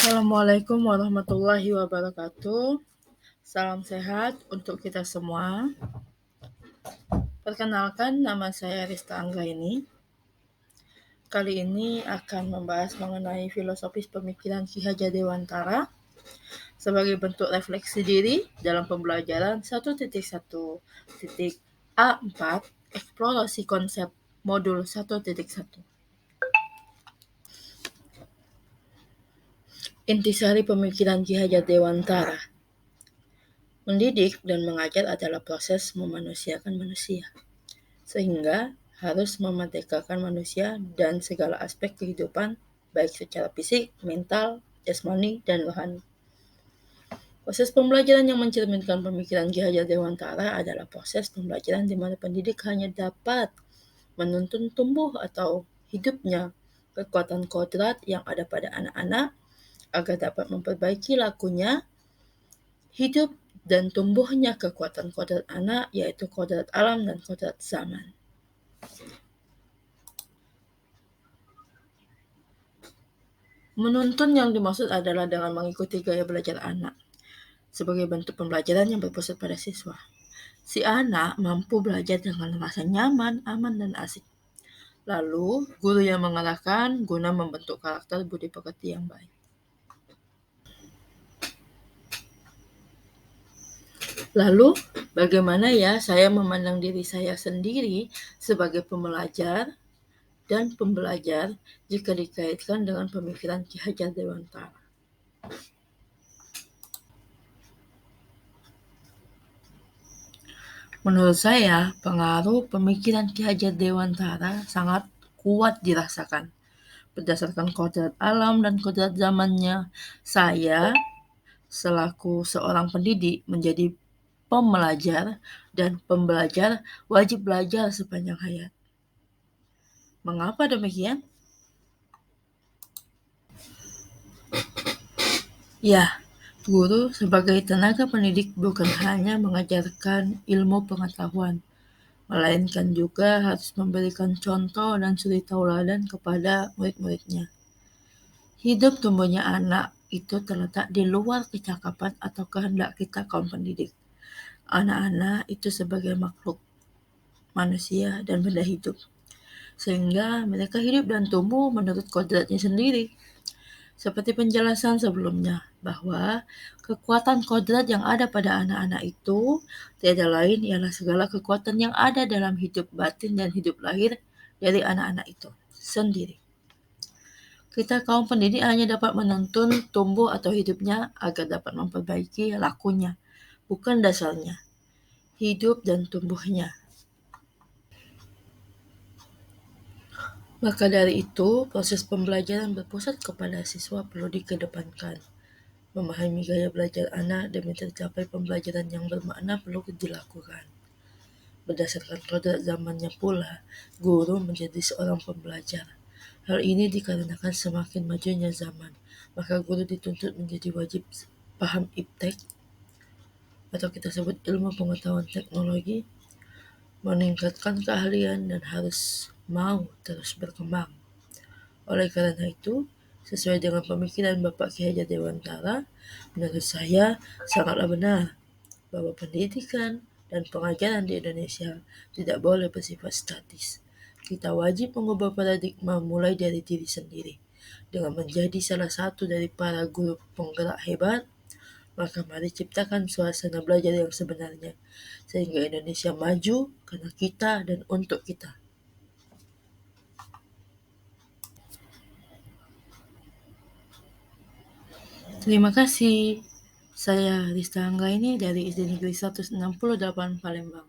Assalamualaikum warahmatullahi wabarakatuh. Salam sehat untuk kita semua. Perkenalkan, nama saya Rista Anggraini. Kali ini akan membahas mengenai filosofis pemikiran Ki Hajar Dewantara sebagai bentuk refleksi diri dalam pembelajaran 1.1.A4 eksplorasi konsep modul 1.1. Intisari pemikiran Ki Hajar Dewantara. Mendidik dan mengajar adalah proses memanusiakan manusia, sehingga harus memerdekakan manusia dan segala aspek kehidupan, baik secara fisik, mental, jasmani, dan rohani. Proses pembelajaran yang mencerminkan pemikiran Ki Hajar Dewantara adalah proses pembelajaran di mana pendidik hanya dapat menuntun tumbuh atau hidupnya kekuatan kodrat yang ada pada anak-anak agar dapat memperbaiki lakunya hidup dan tumbuhnya kekuatan kodrat anak, yaitu kodrat alam dan kodrat zaman. Menuntun yang dimaksud adalah dengan mengikuti gaya belajar anak sebagai bentuk pembelajaran yang berpusat pada siswa. Si anak mampu belajar dengan rasa nyaman, aman, dan asik. Lalu, guru yang mengarahkan guna membentuk karakter budi pekerti yang baik. Lalu, bagaimana ya saya memandang diri saya sendiri sebagai pembelajar dan pembelajar jika dikaitkan dengan pemikiran Ki Hajar Dewantara? Menurut saya, pengaruh pemikiran Ki Hajar Dewantara sangat kuat dirasakan. Berdasarkan kodrat alam dan kodrat zamannya, saya selaku seorang pendidik menjadi pembelajar dan pembelajar wajib belajar sepanjang hayat. Mengapa demikian? Ya, guru sebagai tenaga pendidik bukan hanya mengajarkan ilmu pengetahuan, melainkan juga harus memberikan contoh dan suri tauladan kepada murid-muridnya. Hidup tumbuhnya anak itu terletak di luar kecakapan atau kehendak kita kaum pendidik. Anak-anak itu sebagai makhluk manusia dan benda hidup, sehingga mereka hidup dan tumbuh menurut kodratnya sendiri. Seperti penjelasan sebelumnya, bahwa kekuatan kodrat yang ada pada anak-anak itu tiada lain ialah segala kekuatan yang ada dalam hidup batin dan hidup lahir dari anak-anak itu sendiri. Kita kaum pendidik hanya dapat menuntun tumbuh atau hidupnya agar dapat memperbaiki lakunya, bukan dasarnya, hidup dan tumbuhnya. Maka dari itu, proses pembelajaran berpusat kepada siswa perlu dikedepankan. Memahami gaya belajar anak demi tercapai pembelajaran yang bermakna perlu dilakukan. Berdasarkan kodrat zamannya pula, guru menjadi seorang pembelajar. Hal ini dikarenakan semakin majunya zaman, maka guru dituntut menjadi wajib paham iptek, atau kita sebut ilmu pengetahuan teknologi, meningkatkan keahlian dan harus mau terus berkembang. Oleh karena itu, sesuai dengan pemikiran Bapak Ki Hajar Dewantara, menurut saya sangatlah benar bahwa pendidikan dan pengajaran di Indonesia tidak boleh bersifat statis. Kita wajib mengubah paradigma mulai dari diri sendiri. Dengan menjadi salah satu dari para guru penggerak hebat, maka mari ciptakan suasana belajar yang sebenarnya, sehingga Indonesia maju karena kita dan untuk kita. Terima kasih. Saya Rista Anggraini dari SD Negeri 168 Palembang.